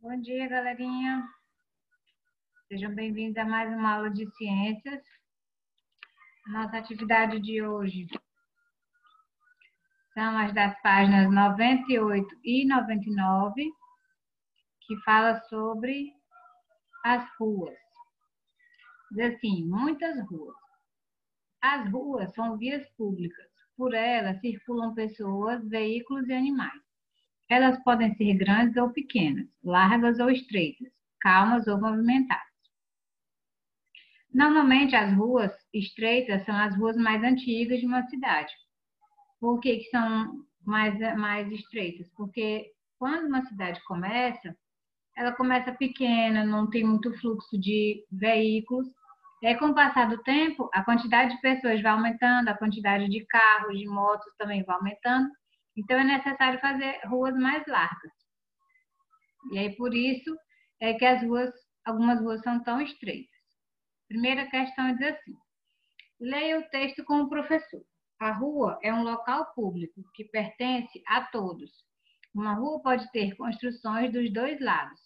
Bom dia, galerinha. Sejam bem-vindos a mais uma aula de ciências. Nossa atividade de hoje são as das páginas 98 e 99, que fala sobre as ruas. Diz assim, muitas ruas. As ruas são vias públicas. Por elas circulam pessoas, veículos e animais. Elas podem ser grandes ou pequenas, largas ou estreitas, calmas ou movimentadas. Normalmente, as ruas estreitas são as ruas mais antigas de uma cidade. Por que são mais estreitas? Porque quando uma cidade começa, ela começa pequena, não tem muito fluxo de veículos. E aí, com o passar do tempo, a quantidade de pessoas vai aumentando, a quantidade de carros, de motos também vai aumentando. Então, é necessário fazer ruas mais largas. E aí, por isso, é que algumas ruas são tão estreitas. Primeira questão diz assim: leia o texto com o professor. A rua é um local público que pertence a todos. Uma rua pode ter construções dos dois lados.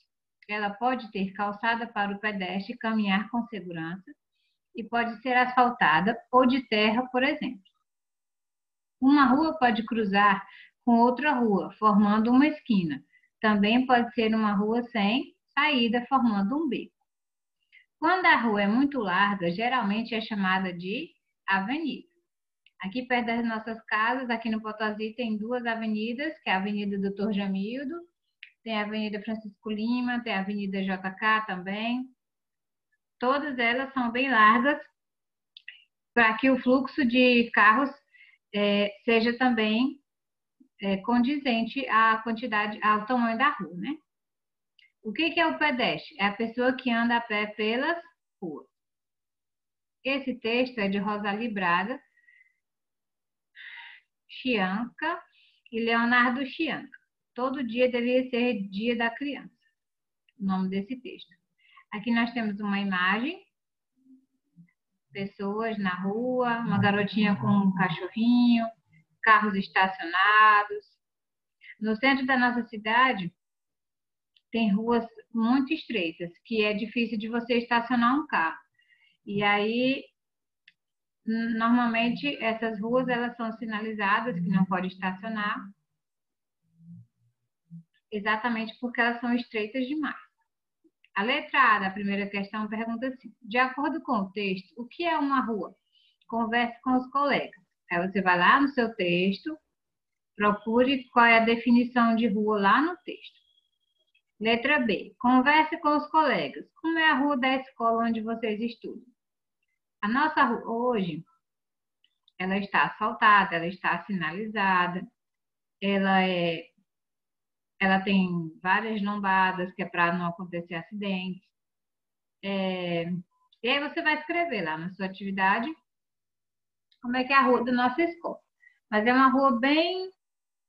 Ela pode ter calçada para o pedestre caminhar com segurança e pode ser asfaltada ou de terra, por exemplo. Uma rua pode cruzar com outra rua, formando uma esquina. Também pode ser uma rua sem saída, formando um beco. Quando a rua é muito larga, geralmente é chamada de avenida. Aqui perto das nossas casas, aqui no Potosí, tem duas avenidas, que é a Avenida Doutor Jamildo, tem a Avenida Francisco Lima, tem a Avenida JK também. Todas elas são bem largas, para que o fluxo de carros seja também condizente à quantidade, ao tamanho da rua, né? O que é o pedestre? É a pessoa que anda a pé pelas ruas. Esse texto é de Rosalie Braga, Chianca e Leonardo Chianca. Todo dia deveria ser dia da criança. O nome desse texto. Aqui nós temos uma imagem, pessoas na rua, uma garotinha com um cachorrinho, carros estacionados. No centro da nossa cidade, tem ruas muito estreitas, que é difícil de você estacionar um carro. E aí, normalmente, essas ruas elas são sinalizadas, que não pode estacionar, exatamente porque elas são estreitas demais. A letra A da primeira questão pergunta assim: de acordo com o texto, o que é uma rua? Converse com os colegas. Aí você vai lá no seu texto, procure qual é a definição de rua lá no texto. Letra B. Converse com os colegas. Como é a rua da escola onde vocês estudam? A nossa rua hoje, ela está asfaltada, ela está sinalizada, ela tem várias lombadas, que é para não acontecer acidentes. E aí você vai escrever lá na sua atividade como é que é a rua da nossa escola. Mas é uma rua bem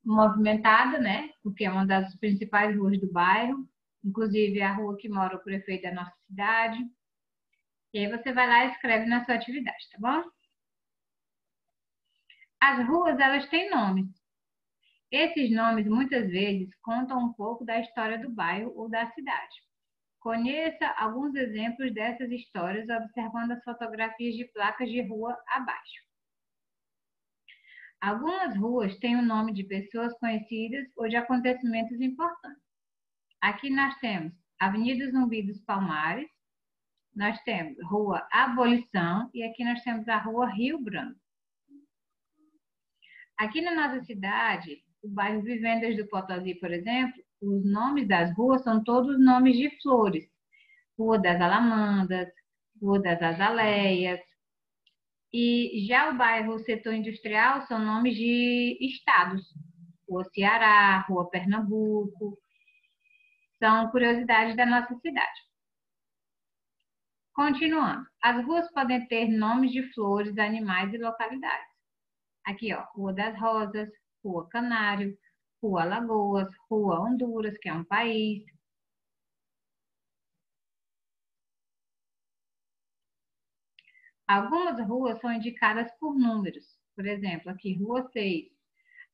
movimentada, né? Porque é uma das principais ruas do bairro. Inclusive, é a rua que mora o prefeito da nossa cidade. E aí você vai lá e escreve na sua atividade, tá bom? As ruas, elas têm nomes. Esses nomes, muitas vezes, contam um pouco da história do bairro ou da cidade. Conheça alguns exemplos dessas histórias observando as fotografias de placas de rua abaixo. Algumas ruas têm o nome de pessoas conhecidas ou de acontecimentos importantes. Aqui nós temos Avenida Zumbi dos Palmares, nós temos Rua Abolição e aqui nós temos a Rua Rio Branco. Aqui na nossa cidade, o bairro Vivendas do Potosí, por exemplo, os nomes das ruas são todos nomes de flores. Rua das Alamandas, Rua das Azaleias. E já o bairro Setor Industrial são nomes de estados. Rua Ceará, Rua Pernambuco. São curiosidades da nossa cidade. Continuando. As ruas podem ter nomes de flores, animais e localidades. Aqui, ó, Rua das Rosas, Rua Canário, Rua Alagoas, Rua Honduras, que é um país. Algumas ruas são indicadas por números. Por exemplo, aqui, Rua 6.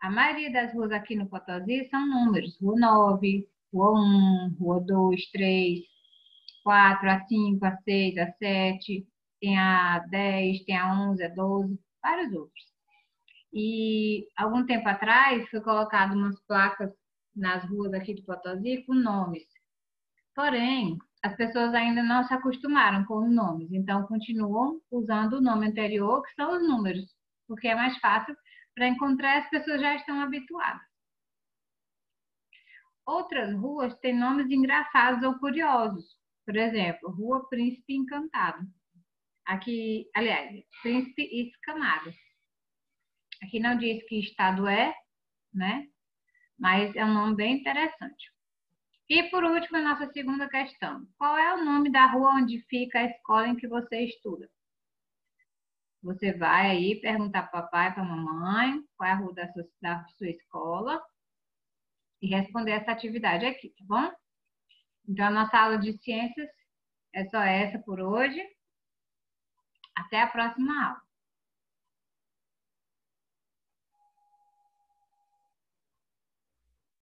A maioria das ruas aqui no Potosí são números. Rua 9, Rua 1, Rua 2, 3, 4, a 5, a 6, a 7, tem a 10, tem a 11, a 12, vários outros. E algum tempo atrás foi colocado umas placas nas ruas aqui de Potosí com nomes. Porém, as pessoas ainda não se acostumaram com os nomes, então continuam usando o nome anterior, que são os números, porque é mais fácil para encontrar, as pessoas já estão habituadas. Outras ruas têm nomes engraçados ou curiosos. Por exemplo, Rua Príncipe Encantado. Aqui, aliás, Príncipe Escamado. Aqui não diz que estado é, né? Mas é um nome bem interessante. E por último, a nossa segunda questão. Qual é o nome da rua onde fica a escola em que você estuda? Você vai aí perguntar para o papai e para a mamãe qual é a rua da sua escola e responder essa atividade aqui, tá bom? Então, a nossa aula de ciências é só essa por hoje. Até a próxima aula.